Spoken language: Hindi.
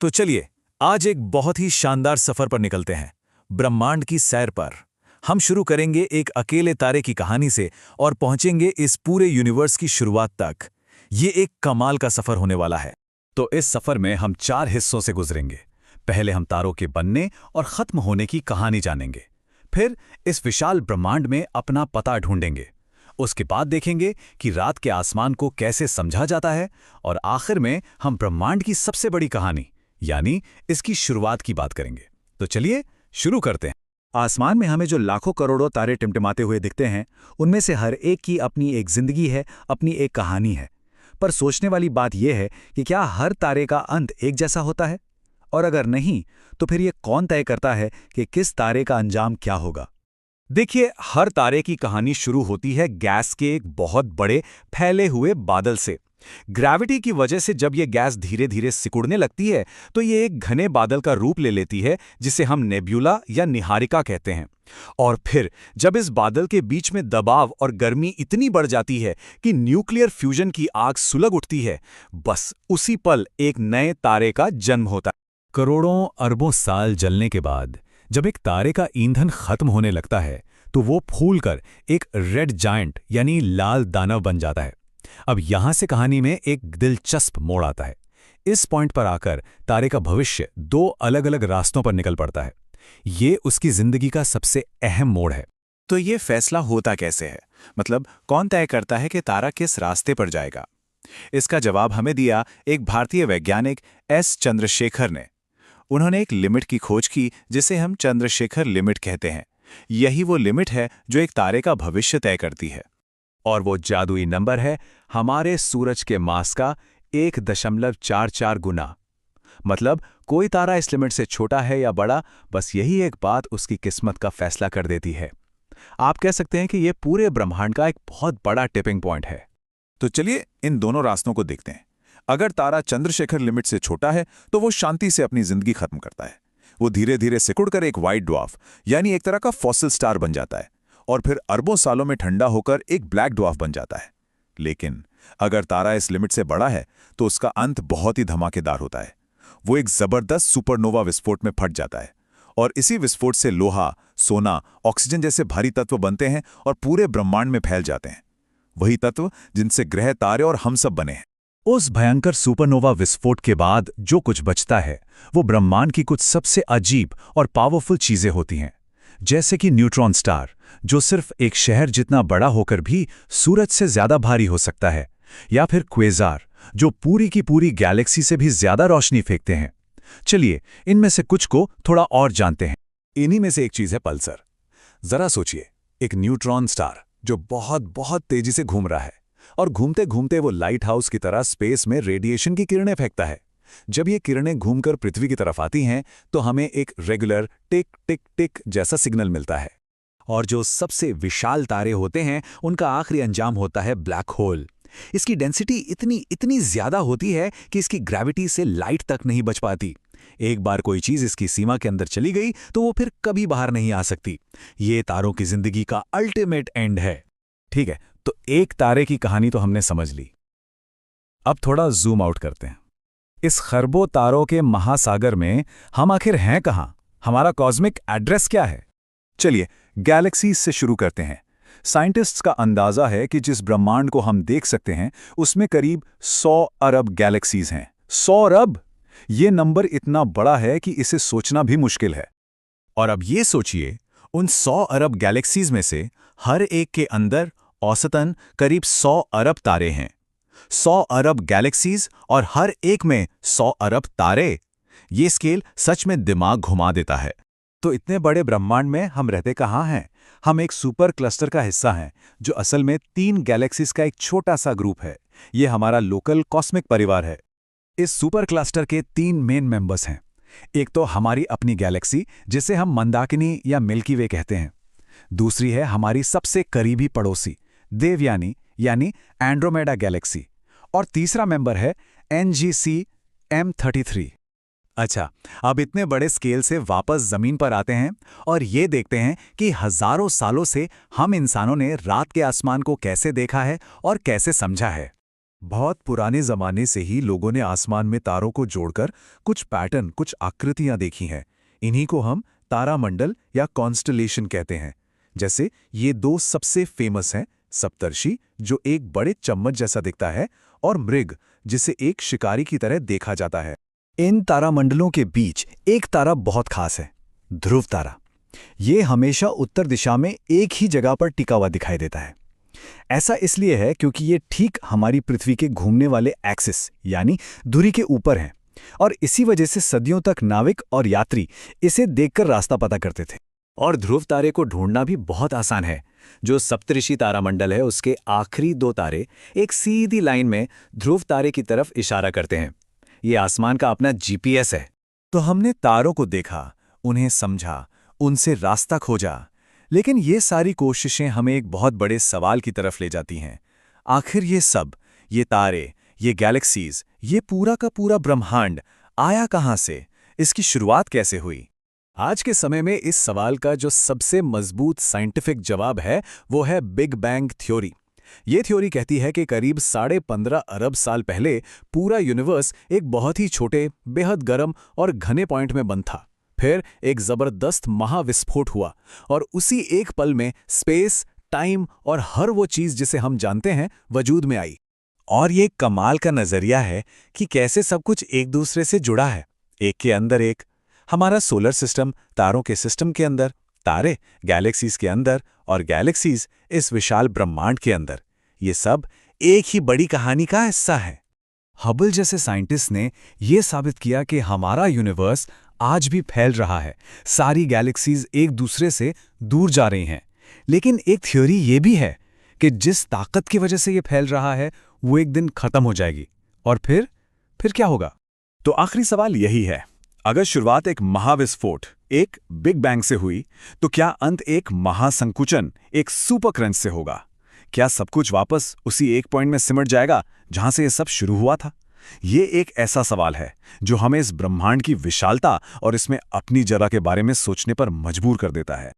तो चलिए आज एक बहुत ही शानदार सफर पर निकलते हैं, ब्रह्मांड की सैर पर। हम शुरू करेंगे एक अकेले तारे की कहानी से और पहुंचेंगे इस पूरे यूनिवर्स की शुरुआत तक। ये एक कमाल का सफर होने वाला है। तो इस सफर में हम 4 हिस्सों से गुजरेंगे। पहले हम तारों के बनने और खत्म होने की कहानी जानेंगे। फिर इस विशाल ब्रह्मांड में अपना पता ढूंढेंगे। उसके बाद देखेंगे कि रात के आसमान को कैसे समझा जाता है, और आखिर में हम ब्रह्मांड की सबसे बड़ी कहानी यानी इसकी शुरुआत की बात करेंगे। तो चलिए शुरू करते हैं। आसमान में हमें जो लाखों करोड़ों तारे टिमटिमाते हुए दिखते हैं, उनमें से हर एक की अपनी एक जिंदगी है, अपनी एक कहानी है। पर सोचने वाली बात यह है कि क्या हर तारे का अंत एक जैसा होता है? और अगर नहीं, तो फिर ये कौन तय करता है कि किस तारे का अंजाम क्या होगा? देखिए, हर तारे की कहानी शुरू होती है गैस के एक बहुत बड़े फैले हुए बादल से। ग्रेविटी की वजह से जब ये गैस धीरे धीरे सिकुड़ने लगती है तो ये एक घने बादल का रूप ले लेती है, जिसे हम नेब्यूला या निहारिका कहते हैं। और फिर जब इस बादल के बीच में दबाव और गर्मी इतनी बढ़ जाती है कि न्यूक्लियर फ्यूजन की आग सुलग उठती है, बस उसी पल एक नए तारे का जन्म होता है। करोड़ों अरबों साल जलने के बाद जब एक तारे का ईंधन खत्म होने लगता है तो वो फूलकर एक रेड जायंट यानी लाल दानव बन जाता है। अब यहां से कहानी में एक दिलचस्प मोड़ आता है। इस पॉइंट पर आकर तारे का भविष्य 2 अलग-अलग रास्तों पर निकल पड़ता है। ये उसकी जिंदगी का सबसे अहम मोड़ है। तो ये फैसला होता कैसे है? मतलब कौन तय करता है कि तारा किस रास्ते पर जाएगा? इसका जवाब हमें दिया एक भारतीय वैज्ञानिक एस चंद्रशेखर ने। उन्होंने एक लिमिट की खोज की जिसे हम चंद्रशेखर लिमिट कहते हैं। यही वो लिमिट है जो एक तारे का भविष्य तय करती है। और वो जादुई नंबर है हमारे सूरज के मास का 1.44 गुना। मतलब कोई तारा इस लिमिट से छोटा है या बड़ा, बस यही एक बात उसकी किस्मत का फैसला कर देती है। आप कह सकते हैं कि ये पूरे ब्रह्मांड का एक बहुत बड़ा टिपिंग पॉइंट है। तो चलिए इन दोनों रास्तों को देखते हैं। अगर तारा चंद्रशेखर लिमिट से छोटा है तो वो शांति से अपनी जिंदगी खत्म करता है। वो धीरे धीरे सिकुड़कर एक व्हाइट ड्वार्फ यानी एक तरह का फॉसिल स्टार बन जाता है, और फिर अरबों सालों में ठंडा होकर एक ब्लैक ड्वार्फ बन जाता है। लेकिन अगर तारा इस लिमिट से बड़ा है तो उसका अंत बहुत ही धमाकेदार होता है। वो एक जबरदस्त सुपरनोवा विस्फोट में फट जाता है, और इसी विस्फोट से लोहा, सोना, ऑक्सीजन जैसे भारी तत्व बनते हैं और पूरे ब्रह्मांड में फैल जाते हैं। वही तत्व जिनसे ग्रह, तारे और हम सब बने हैं। उस भयंकर सुपरनोवा विस्फोट के बाद जो कुछ बचता है वो ब्रह्मांड की कुछ सबसे अजीब और पावरफुल चीजें होती हैं। जैसे कि न्यूट्रॉन स्टार, जो सिर्फ एक शहर जितना बड़ा होकर भी सूरज से ज्यादा भारी हो सकता है, या फिर क्वेजार, जो पूरी की पूरी गैलेक्सी से भी ज्यादा रोशनी फेंकते हैं। चलिए इनमें से कुछ को थोड़ा और जानते हैं। इन्हीं में से एक चीज है पल्सर। जरा सोचिए, एक न्यूट्रॉन स्टार जो बहुत बहुत तेजी से घूम रहा है, और घूमते घूमते वो लाइट हाउस की तरह स्पेस में रेडिएशन की किरणें फेंकता है। जब ये किरणें घूमकर पृथ्वी की तरफ आती हैं तो हमें एक रेगुलर टिक टिक टिक जैसा सिग्नल मिलता है। और जो सबसे विशाल तारे होते हैं उनका आखिरी अंजाम होता है ब्लैक होल। इसकी डेंसिटी इतनी ज्यादा होती है कि इसकी ग्रेविटी से लाइट तक नहीं बच पाती। एक बार कोई चीज इसकी सीमा के अंदर चली गई तो वो फिर कभी बाहर नहीं आ सकती। ये तारों की जिंदगी का अल्टीमेट एंड है। ठीक है, तो एक तारे की कहानी तो हमने समझ ली। अब थोड़ा जूम आउट करते हैं। इस खरबों तारों के महासागर में हम आखिर हैं कहां? हमारा कॉस्मिक एड्रेस क्या है? चलिए गैलेक्सीज से शुरू करते हैं। साइंटिस्ट्स का अंदाजा है कि जिस ब्रह्मांड को हम देख सकते हैं उसमें करीब 100 अरब गैलेक्सीज हैं। 100 अरब! ये नंबर इतना बड़ा है कि इसे सोचना भी मुश्किल है। और अब ये सोचिए, उन 100 अरब गैलेक्सीज में से हर एक के अंदर औसतन करीब 100 अरब तारे हैं। 100 अरब गैलेक्सीज और हर एक में 100 अरब तारे। ये स्केल सच में दिमाग घुमा देता है। तो इतने बड़े ब्रह्मांड में हम रहते कहाँ हैं? हम एक सुपर क्लस्टर का हिस्सा हैं, जो असल में 3 गैलेक्सीज का एक छोटा सा ग्रुप है। ये हमारा लोकल कॉस्मिक परिवार है। इस सुपर क्लस्टर के 3 मेन मेंबर्स हैं। एक तो हमारी अपनी गैलेक्सी, जिसे हम मंदाकिनी या मिल्की वे कहते हैं। दूसरी है हमारी सबसे करीबी पड़ोसी देवयानी यानी एंड्रोमेडा गैलेक्सी। और तीसरा मेंबर है NGC M33। अच्छा, अब इतने बड़े स्केल से वापस जमीन पर आते हैं और ये देखते हैं कि हजारों सालों से हम इंसानों ने रात के आसमान को कैसे देखा है और कैसे समझा है। बहुत पुराने जमाने से ही लोगों ने आसमान में तारों को जोड़कर कुछ पैटर्न, कुछ आकृतियां देखी हैं। इन्हीं को हम तारामंडल या कॉन्स्टलेशन कहते हैं। जैसे ये दो सबसे फेमस हैं, सप्तर्षि जो एक बड़े चम्मच जैसा दिखता है, और मृग जिसे एक शिकारी की तरह देखा जाता है। इन तारामंडलों के बीच एक तारा बहुत खास है, ध्रुव तारा। ये हमेशा उत्तर दिशा में एक ही जगह पर टिका हुआ दिखाई देता है। ऐसा इसलिए है क्योंकि ये ठीक हमारी पृथ्वी के घूमने वाले एक्सिस यानी धुरी के ऊपर है, और इसी वजह से सदियों तक नाविक और यात्री इसे देखकर रास्ता पता करते थे। और ध्रुव तारे को ढूंढना भी बहुत आसान है। जो सप्तऋषि तारामंडल है उसके आखिरी दो तारे एक सीधी लाइन में ध्रुव तारे की तरफ इशारा करते हैं। ये आसमान का अपना जीपीएस है। तो हमने तारों को देखा, उन्हें समझा, उनसे रास्ता खोजा, लेकिन ये सारी कोशिशें हमें एक बहुत बड़े सवाल की तरफ ले जाती हैं। आखिर ये सब, ये तारे, ये गैलेक्सीज, ये पूरा का पूरा ब्रह्मांड आया कहाँ से? इसकी शुरुआत कैसे हुई? आज के समय में इस सवाल का जो सबसे मजबूत साइंटिफिक जवाब है वो है बिग बैंग थ्योरी। ये थ्योरी कहती है कि करीब 15.5 अरब साल पहले पूरा यूनिवर्स एक बहुत ही छोटे, बेहद गर्म और घने पॉइंट में बंद था। फिर एक जबरदस्त महाविस्फोट हुआ और उसी एक पल में स्पेस, टाइम और हर वो चीज जिसे हम जानते हैं वजूद में आई। और ये कमाल का नजरिया है कि कैसे सब कुछ एक दूसरे से जुड़ा है, एक के अंदर एक। हमारा सोलर सिस्टम तारों के सिस्टम के अंदर, तारे गैलेक्सीज के अंदर, और गैलेक्सीज इस विशाल ब्रह्मांड के अंदर। ये सब एक ही बड़ी कहानी का हिस्सा है। हबल जैसे साइंटिस्ट ने यह साबित किया कि हमारा यूनिवर्स आज भी फैल रहा है। सारी गैलेक्सीज एक दूसरे से दूर जा रही हैं। लेकिन एक थ्योरी ये भी है कि जिस ताकत की वजह से ये फैल रहा है वो एक दिन खत्म हो जाएगी। और फिर क्या होगा? तो आखिरी सवाल यही है, अगर शुरुआत एक महाविस्फोट, एक बिग बैंग से हुई, तो क्या अंत एक महासंकुचन, एक सुपर क्रंच से होगा? क्या सब कुछ वापस उसी एक पॉइंट में सिमट जाएगा जहां से ये सब शुरू हुआ था? ये एक ऐसा सवाल है जो हमें इस ब्रह्मांड की विशालता और इसमें अपनी जगह के बारे में सोचने पर मजबूर कर देता है।